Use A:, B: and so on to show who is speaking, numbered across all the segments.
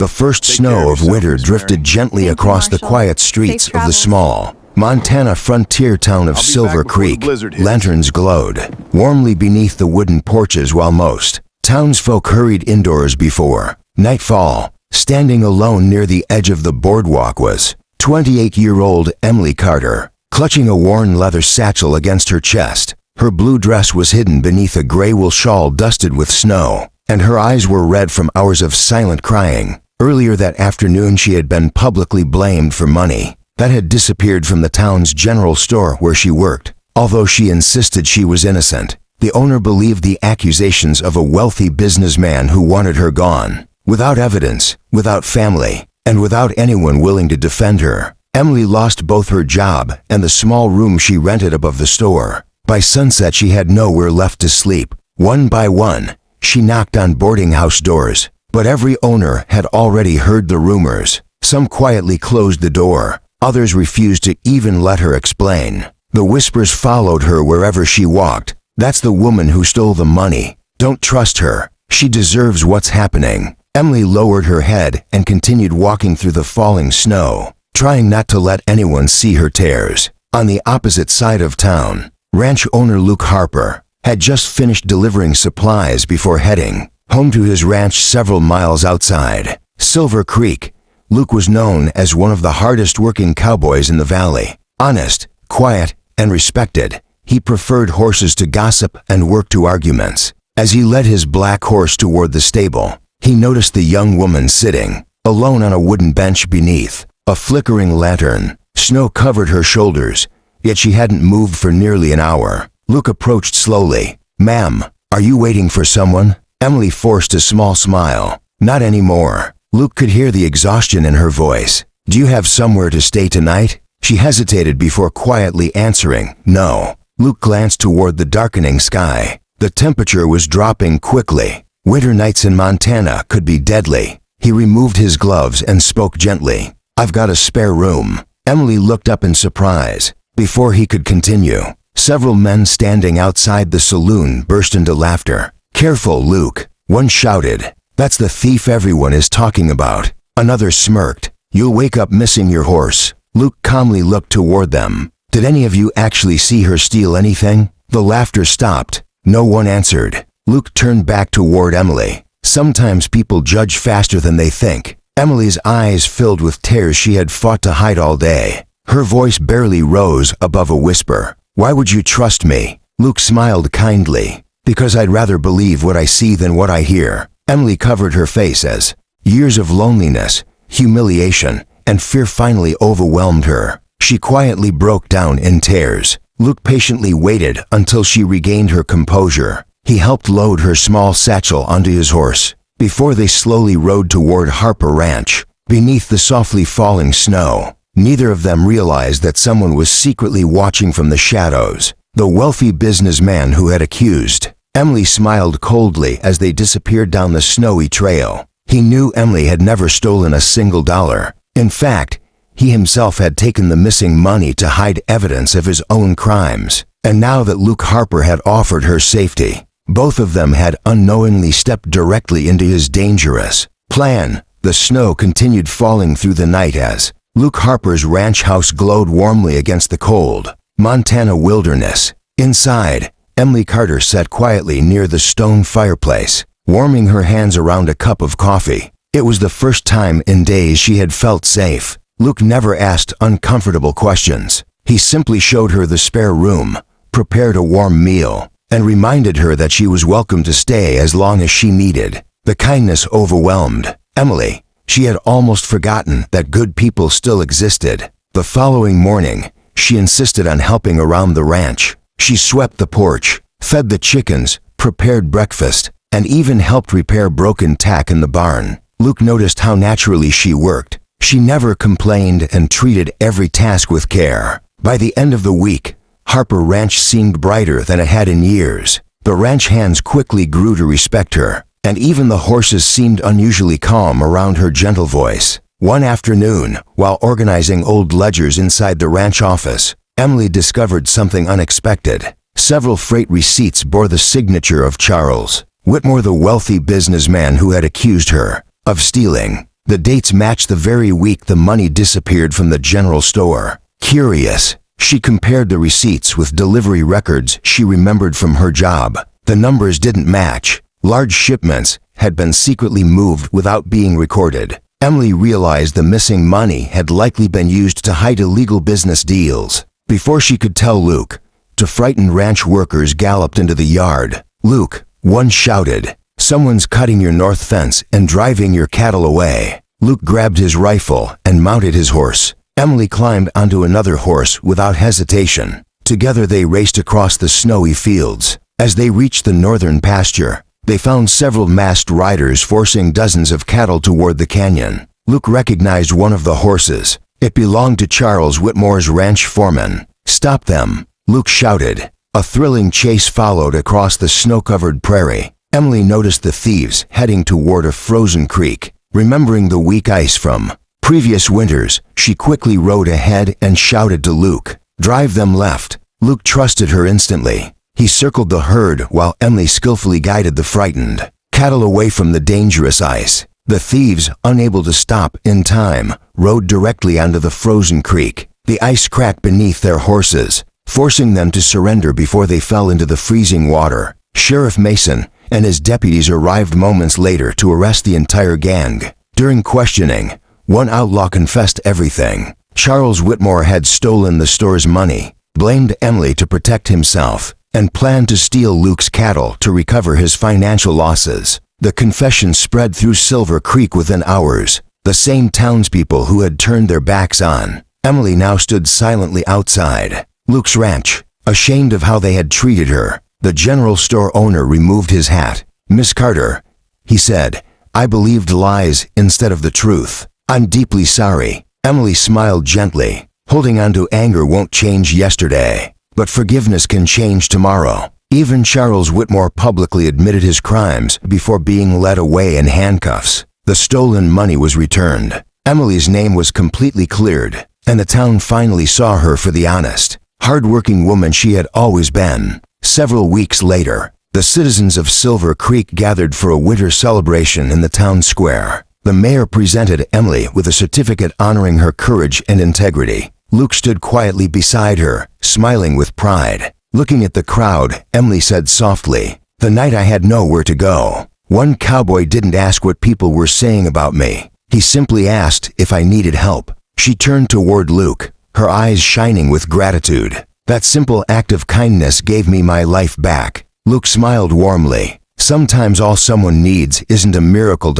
A: The first
B: Take care
A: snow
B: of
A: of winter
B: yourself, Miss
A: drifted
B: Mary.
A: gently
C: Thank you,
A: across the
C: Marshall.
A: quiet streets
C: Safe
A: of the
C: travels.
A: small Montana frontier town of
B: I'll be
A: Silver
B: back before the
A: Creek.
B: blizzard hits.
A: Lanterns glowed warmly beneath the wooden porches while most townsfolk hurried indoors before nightfall. Standing alone near the edge of the boardwalk was 28-year-old Emily Carter, clutching a worn leather satchel against her chest. Her blue dress was hidden beneath a gray wool shawl dusted with snow, and her eyes were red from hours of silent crying. Earlier that afternoon she had been publicly blamed for money that had disappeared from the town's general store where she worked. Although she insisted she was innocent, the owner believed the accusations of a wealthy businessman who wanted her gone. Without evidence, without family, and without anyone willing to defend her, Emily lost both her job and the small room she rented above the store. By sunset she had nowhere left to sleep. One by one, she knocked on boarding house doors, but every owner had already heard the rumors. Some quietly closed the door, others refused to even let her explain. The whispers followed her wherever she walked. That's the woman who stole the money. Don't trust her. She deserves what's happening. Emily lowered her head and continued walking through the falling snow, trying not to let anyone see her tears. On the opposite side of town, ranch owner Luke Harper had just finished delivering supplies before heading home to his ranch several miles outside Silver Creek. Luke was known as one of the hardest-working cowboys in the valley. Honest, quiet, and respected, he preferred horses to gossip and work to arguments. As he led his black horse toward the stable, he noticed the young woman sitting alone on a wooden bench beneath a flickering lantern. Snow covered her shoulders, yet she hadn't moved for nearly an hour. Luke approached slowly. "Ma'am, are you waiting for someone?" Emily forced a small smile. "Not anymore." Luke could hear the exhaustion in her voice. "Do you have somewhere to stay tonight?" She hesitated before quietly answering, "No." Luke glanced toward the darkening sky. The temperature was dropping quickly. Winter nights in Montana could be deadly. He removed his gloves and spoke gently. "I've got a spare room." Emily looked up in surprise. Before he could continue, several men standing outside the saloon burst into laughter. "Careful, Luke," one shouted. "That's the thief everyone is talking about." Another smirked. "You'll wake up missing your horse." Luke calmly looked toward them. "Did any of you actually see her steal anything?" The laughter stopped. No one answered. Luke turned back toward Emily. "Sometimes people judge faster than they think." Emily's eyes filled with tears she had fought to hide all day. Her voice barely rose above a whisper. "Why would you trust me?" Luke smiled kindly. "Because I'd rather believe what I see than what I hear." Emily covered her face as years of loneliness, humiliation, and fear finally overwhelmed her. She quietly broke down in tears. Luke patiently waited until she regained her composure. He helped load her small satchel onto his horse before they slowly rode toward Harper Ranch. Beneath the softly falling snow, neither of them realized that someone was secretly watching from the shadows. The wealthy businessman who had accused. Emily smiled coldly as they disappeared down the snowy trail. He knew Emily had never stolen a single dollar. In fact, he himself had taken the missing money to hide evidence of his own crimes. And now that Luke Harper had offered her safety, both of them had unknowingly stepped directly into his dangerous plan. The snow continued falling through the night as Luke Harper's ranch house glowed warmly against the cold Montana wilderness. Inside, Emily Carter sat quietly near the stone fireplace, warming her hands around a cup of coffee. It was the first time in days she had felt safe. Luke never asked uncomfortable questions. He simply showed her the spare room, prepared a warm meal, and reminded her that she was welcome to stay as long as she needed. The kindness overwhelmed Emily. She had almost forgotten that good people still existed. The following morning, she insisted on helping around the ranch. She swept the porch, fed the chickens, prepared breakfast, and even helped repair broken tack in the barn. Luke noticed how naturally she worked. She never complained and treated every task with care. By the end of the week, Harper Ranch seemed brighter than it had in years. The ranch hands quickly grew to respect her, and even the horses seemed unusually calm around her gentle voice. One afternoon, while organizing old ledgers inside the ranch office, Emily discovered something unexpected. Several freight receipts bore the signature of Charles Whitmore, the wealthy businessman who had accused her of stealing. The dates matched the very week the money disappeared from the general store. Curious, she compared the receipts with delivery records she remembered from her job. The numbers didn't match. Large shipments had been secretly moved without being recorded. Emily realized the missing money had likely been used to hide illegal business deals. Before she could tell Luke, two frightened ranch workers galloped into the yard. "Luke," one shouted, "someone's cutting your north fence and driving your cattle away." Luke grabbed his rifle and mounted his horse. Emily climbed onto another horse without hesitation. Together they raced across the snowy fields. As they reached the northern pasture, they found several masked riders forcing dozens of cattle toward the canyon. Luke recognized one of the horses. It belonged to Charles Whitmore's ranch foreman. "Stop them," Luke shouted. A thrilling chase followed across the snow-covered prairie. Emily noticed the thieves heading toward a frozen creek. Remembering the weak ice from previous winters, she quickly rode ahead and shouted to Luke, "Drive them left." Luke trusted her instantly. He circled the herd while Emily skillfully guided the frightened cattle away from the dangerous ice. The thieves, unable to stop in time, rode directly onto the frozen creek. The ice cracked beneath their horses, forcing them to surrender before they fell into the freezing water. Sheriff Mason and his deputies arrived moments later to arrest the entire gang. During questioning, one outlaw confessed everything. Charles Whitmore had stolen the store's money, blamed Emily to protect himself, and planned to steal Luke's cattle to recover his financial losses. The confession spread through Silver Creek within hours. The same townspeople who had turned their backs on Emily now stood silently outside Luke's ranch, ashamed of how they had treated her. The general store owner removed his hat. "Miss Carter," he said, "I believed lies instead of the truth. I'm deeply sorry." Emily smiled gently. Holding on to anger won't change yesterday, but forgiveness can change tomorrow. Even Charles Whitmore publicly admitted his crimes before being led away in handcuffs. The stolen money was returned. Emily's name was completely cleared, and the town finally saw her for the honest, hard-working woman she had always been. Several weeks later, the citizens of Silver Creek gathered for a winter celebration in the town square. The mayor presented Emily with a certificate honoring her courage and integrity. Luke stood quietly beside her, smiling with pride. Looking at the crowd, Emily said softly, "The night I had nowhere to go. One cowboy didn't ask what people were saying about me. He simply asked if I needed help." She turned toward Luke, her eyes shining with gratitude. "That simple act of kindness gave me my life back." Luke smiled warmly. "Sometimes all someone needs isn't a miracle ...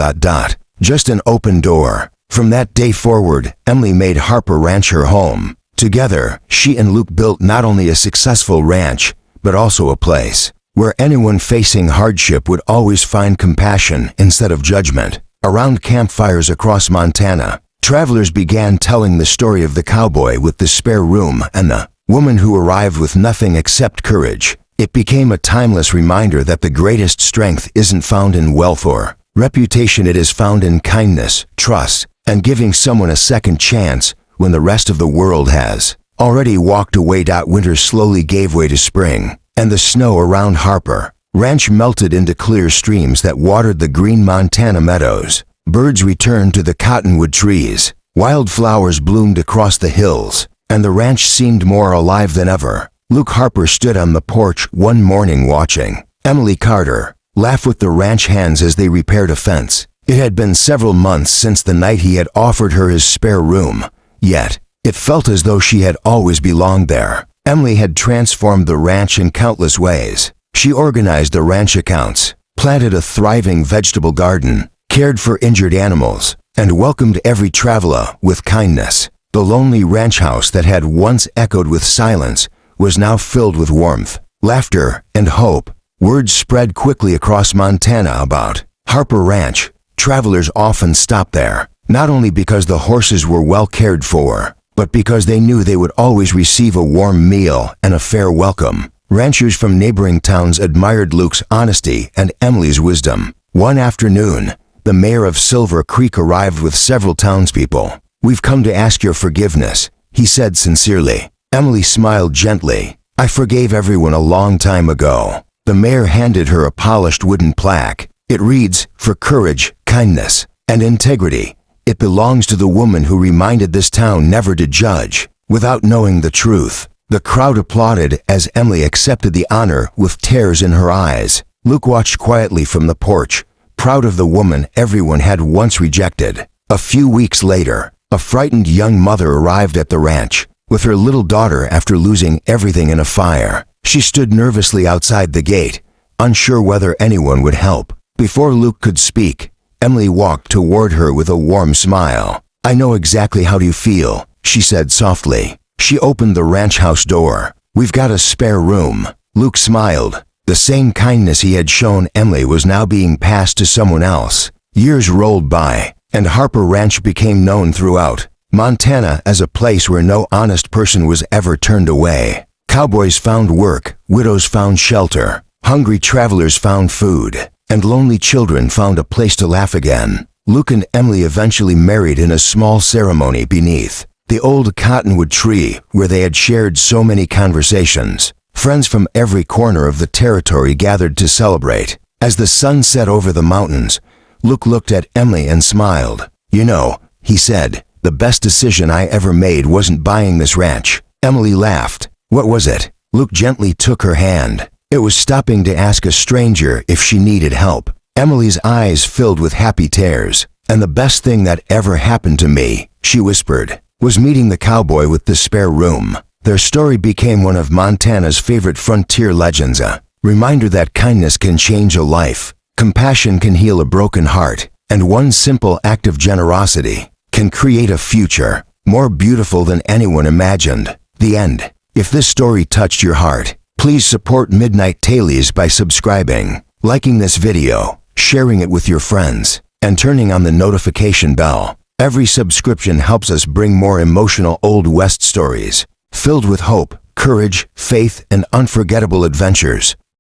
A: just an open door." From that day forward, Emily made Harper Ranch her home. Together, she and Luke built not only a successful ranch, but also a place where anyone facing hardship would always find compassion instead of judgment. Around campfires across Montana, travelers began telling the story of the cowboy with the spare room and the woman who arrived with nothing except courage. It became a timeless reminder that the greatest strength isn't found in wealth or reputation. It is found in kindness, trust, and giving someone a second chance when the rest of the world has already walked away. Winter slowly gave way to spring, and the snow around Harper Ranch melted into clear streams that watered the green Montana meadows. Birds returned to the cottonwood trees, wildflowers bloomed across the hills, and the ranch seemed more alive than ever. Luke Harper stood on the porch one morning watching Emily Carter laugh with the ranch hands as they repaired a fence. It had been several months since the night he had offered her his spare room, yet it felt as though she had always belonged there. Emily had transformed the ranch in countless ways. She organized the ranch accounts, planted a thriving vegetable garden, cared for injured animals, and welcomed every traveler with kindness. The lonely ranch house that had once echoed with silence was now filled with warmth, laughter, and hope. Word spread quickly across Montana about Harper Ranch. Travelers often stopped there, not only because the horses were well cared for, but because they knew they would always receive a warm meal and a fair welcome. Ranchers from neighboring towns admired Luke's honesty and Emily's wisdom. One afternoon, the mayor of Silver Creek arrived with several townspeople. "We've come to ask your forgiveness," he said sincerely. Emily smiled gently. "I forgave everyone a long time ago." The mayor handed her a polished wooden plaque. It reads, "For courage, kindness, and integrity, It belongs to the woman who reminded this town never to judge without knowing the truth. The crowd applauded as Emily accepted the honor with tears in her eyes. Luke watched quietly from the porch, proud of the woman everyone had once rejected. A few weeks later, a frightened young mother arrived at the ranch with her little daughter after losing everything in a fire. She stood nervously outside the gate, unsure whether anyone would help. Before Luke could speak, Emily walked toward her with a warm smile. "I know exactly how you feel," she said softly. She opened the ranch house door. "We've got a spare room." Luke smiled. The same kindness he had shown Emily was now being passed to someone else. Years rolled by, and Harper Ranch became known throughout Montana as a place where no honest person was ever turned away. Cowboys found work, widows found shelter, hungry travelers found food, and lonely children found a place to laugh again. Luke and Emily eventually married in a small ceremony beneath the old cottonwood tree where they had shared so many conversations. Friends from every corner of the territory gathered to celebrate. As the sun set over the mountains, Luke looked at Emily and smiled. "You know," he said, "the best decision I ever made wasn't buying this ranch." Emily laughed. "What was it?" Luke gently took her hand. "It was stopping to ask a stranger if she needed help." Emily's eyes filled with happy tears. "And the best thing that ever happened to me," she whispered, "was meeting the cowboy with the spare room." Their story became one of Montana's favorite frontier legends, a reminder that kindness can change a life, compassion can heal a broken heart, and one simple act of generosity can create a future more beautiful than anyone imagined. The end. If this story touched your heart, please support Midnight Tales by subscribing, liking this video, sharing it with your friends, and turning on the notification bell. Every subscription helps us bring more emotional Old West stories, filled with hope, courage, faith, and unforgettable adventures.